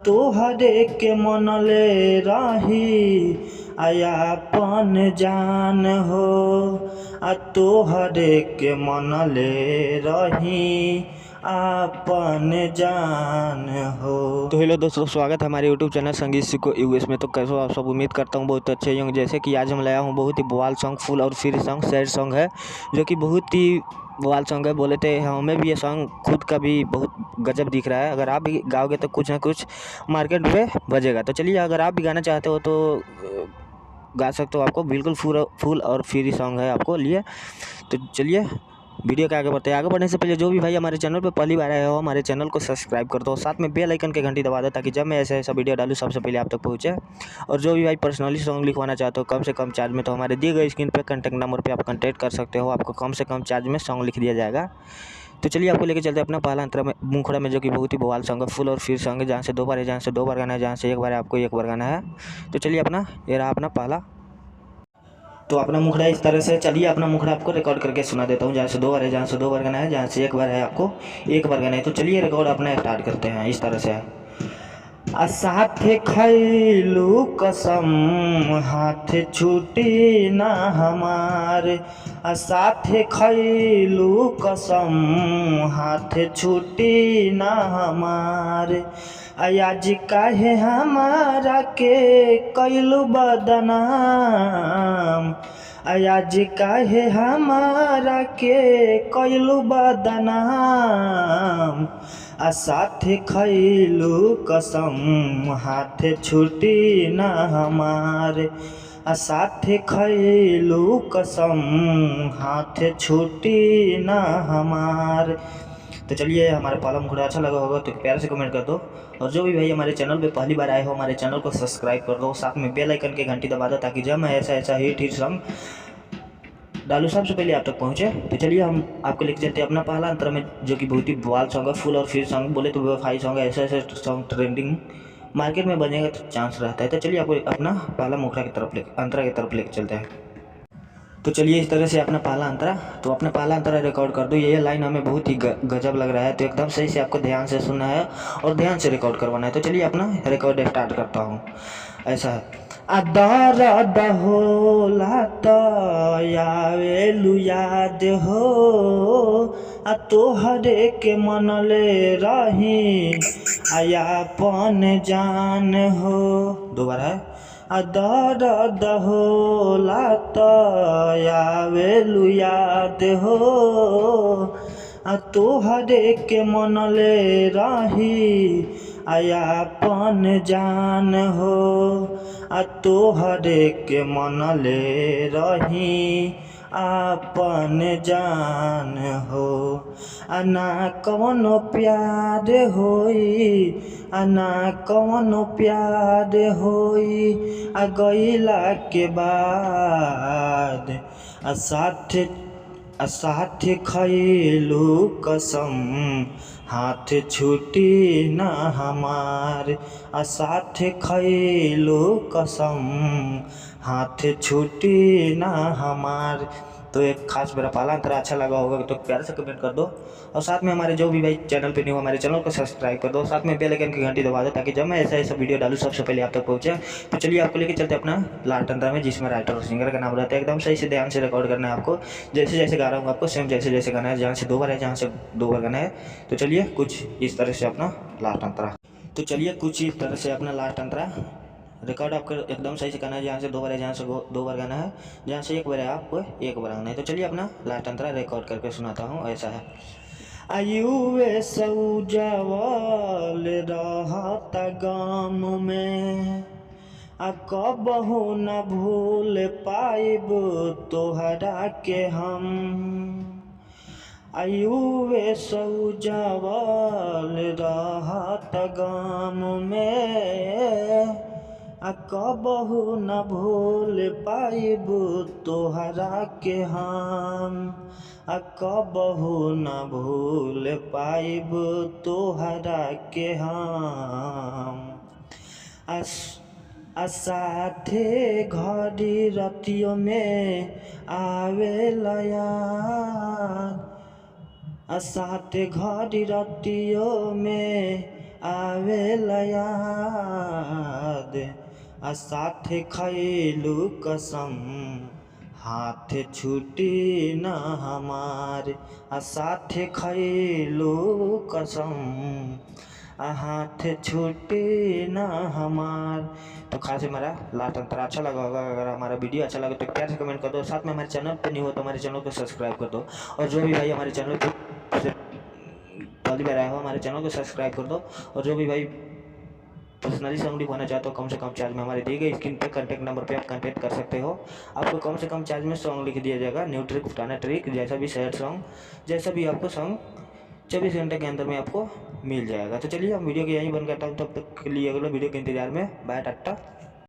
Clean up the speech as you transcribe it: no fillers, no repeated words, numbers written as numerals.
तोहरे के मनले रही अपन जान हो, तोहरे के मनले रही अपन जान हो। तो हेलो दोस्तों, स्वागत है हमारे यूट्यूब चैनल संगीत सीखो यूएस में। तो कैसे हो आप सब? उम्मीद करता हूँ बहुत अच्छे होंगे। जैसे कि आज हम लाया हूँ बहुत ही बवाल सॉन्ग, फुल और फ्री सॉन्ग, सैड सॉन्ग है जो कि बहुत ही बवाल सॉन्ग है। बोले थे हमें भी ये सॉन्ग खुद का भी बहुत गजब दिख रहा है। अगर आप भी गाओगे तो कुछ ना कुछ मार्केट में बजेगा। तो चलिए, अगर आप भी गाना चाहते हो तो गा सकते हो। आपको बिल्कुल फुल और फ्री सॉन्ग है आपको लिए। तो चलिए वीडियो के आगे बढ़ते हैं। आगे बढ़ने से पहले जो भी भाई हमारे चैनल पर पहली बार आए हो, हमारे चैनल को सब्सक्राइब कर दो, साथ में बेल आइकन के घंटी दबा दो ताकि जब मैं ऐसा वीडियो डालूँ सबसे पहले आप तक पहुँचे। और जो भी भाई पर्सनली सॉन्ग लिखवाना चाहते हो कम से कम चार्ज में, तो हमारे दिए गए स्क्रीन पे कॉन्टैक्ट नंबर पे आप कॉन्टैक्ट कर सकते हो। आपको कम से कम चार्ज में सॉन्ग लिख दिया जाएगा। तो चलिए आपको लेके चलते हैं अपना पहला अंतरा में मुखड़ा में, जो कि बहुत ही बवाल सॉन्ग है, फुल और फ्री सॉन्ग है। जहाँ से 2 बार है, जहाँ से 2 बार गाना है, जहाँ से 1 बार है आपको 1 बार गाना है। तो चलिए अपना ये रहा अपना पहला। तो अपना मुखड़ा इस तरह से, चलिए अपना मुखड़ा आपको रिकॉर्ड करके सुना देता हूँ। जहाँ से 2 बार है, जहाँ से 2 बार गाना है, जहाँ से 1 बार है आपको 1 बार गाना है। तो चलिए रिकॉर्ड अपना स्टार्ट करते हैं। इस तरह से साथे खैलू कसम हाथ छूटी ना हमार, साथे खैलू कसम हाथ छूटी ना हमार, आज काहे हमारा के कैलू बदनाम, आज काहे हमारा के कैलू बदनाम, साथे खैलू कसम हाथ छूटी ना हमार, साथे खैलू कसम हाथ छूटी ना हमार। तो चलिए, हमारा पहला मुखड़ा अच्छा लगा होगा तो प्यार से कमेंट कर दो। और जो भी भाई हमारे चैनल पे पहली बार आए हो, हमारे चैनल को सब्सक्राइब कर दो, साथ में बेल आइकन के घंटी दबा दो ताकि जब मैं ऐसा हिट सॉन्ग डालू सबसे पहले आप तक पहुँचे। तो चलिए हम आपको लेके चलते हैं अपना पहला अंतरा में, जो कि बहुत ही बवाल सॉन्ग है, फुल और फ्री सॉन्ग। बोले तो बेवफाई सॉन्ग है। ऐसे सॉन्ग ट्रेंडिंग मार्केट में बनेगा तो चांस रहता है। तो चलिए आपको अपना पहला मुखड़ा की तरफ अंतरा की तरफ लेके चलते हैं। तो चलिए इस तरह से अपना पहला अंतरा, तो अपना पहला अंतरा रिकॉर्ड कर दो। ये लाइन हमें बहुत ही गजब लग रहा है, तो एकदम सही से आपको ध्यान से सुनना है और ध्यान से रिकॉर्ड करवाना है। तो चलिए अपना रिकॉर्ड स्टार्ट करता हूँ। ऐसा है, दर्द होला त आवेलु याद हो, तोहरे के मनले रही अपन जान हो। 2 बार है, दर्द होला त आवेलु याद हो, तोहरे के मनले रही अपन जान हो, तोहरे के मनले रही अपन जान हो, ना कवनो प्यार होई, ना कवनो प्यार होई, गईला के बाद साथ खैलू कसम हाथ छूटी ना हमार, साथ खैलू कसम हाथ छूटी ना हमार। तो एक खास मेरा पहला अंतरा अच्छा लगा होगा तो प्यार से कमेंट कर दो, और साथ में हमारे जो भी भाई चैनल पे नहीं हो हमारे चैनल को सब्सक्राइब कर दो, साथ में बेल आइकन की घंटी दबा दो ताकि जब मैं ऐसा वीडियो डालूँ सबसे पहले आप तक पहुँचे। तो चलिए आपको लेके चलते अपना लास्ट अंतरा में, जिसमें राइटर और सिंगर का नाम रहता है। एकदम सही से ध्यान से रिकॉर्ड करना है आपको, जैसे जैसे गा रहा हूँ आपको सेम जैसे गाना है। जहाँ से 2 बार है, जहाँ से 2 बार गाना है। तो चलिए कुछ इस तरह से अपना लास्ट अंतरा, तो चलिए कुछ इस तरह से अपना लास्ट अंतरा रिकॉर्ड आपको एकदम सही से करना है। जहाँ से 2 बार है, जहाँ से 2 बार गाना है, जहाँ से 1 बार है आपको 1 बार गाना है। तो चलिए अपना लास्ट अंतरा रिकॉर्ड करके सुनाता हूँ। ऐसा है, आयुवे सऊजावल रहता गम में, कबहू न भूल पाइब तोहरा के हम, आयुवे सऊजावल रहता गम में, कबहू न भूल पाइब तोहरा के हम, कबहू न भूल पाइब तोहरा के हम, साथे घड़ी रतियों में आवेला याद, साथे घड़ी रतियों में आवेला याद आ साथे खैलू कसम हाथ छूटी न हमार आ साथे खैलू कसम हाथ छूटी न हमार। तो खास हमारा लास्ट अंतर अच्छा लगा होगा। अगर हमारा वीडियो अच्छा लगे तो प्यार से कमेंट कर दो। साथ में हमारे चैनल पे नहीं हो तो हमारे चैनल को सब्सक्राइब कर दो। और जो भी भाई हमारे चैनल पे पहली बार आया हो हमारे चैनल को सब्सक्राइब कर दो। और जो भी भाई पर्सनली सॉन्ग लिखवाना चाहते हो कम से कम चार्ज में हमारे दिए गए स्क्रीन पे कॉन्टैक्ट नंबर पे आप कॉन्टैक्ट कर सकते हो। आपको कम से कम चार्ज में सॉन्ग लिख दिया जाएगा। न्यू ट्रिक, पुराना ट्रिक, जैसा भी सैड सॉन्ग, जैसा भी आपको सॉन्ग 24 घंटे के अंदर में आपको मिल जाएगा। तो चलिए हम वीडियो को यहीं बंद करता हूँ। तब तक के लिए अगले वीडियो के इंतजार में। बाय, टाटा।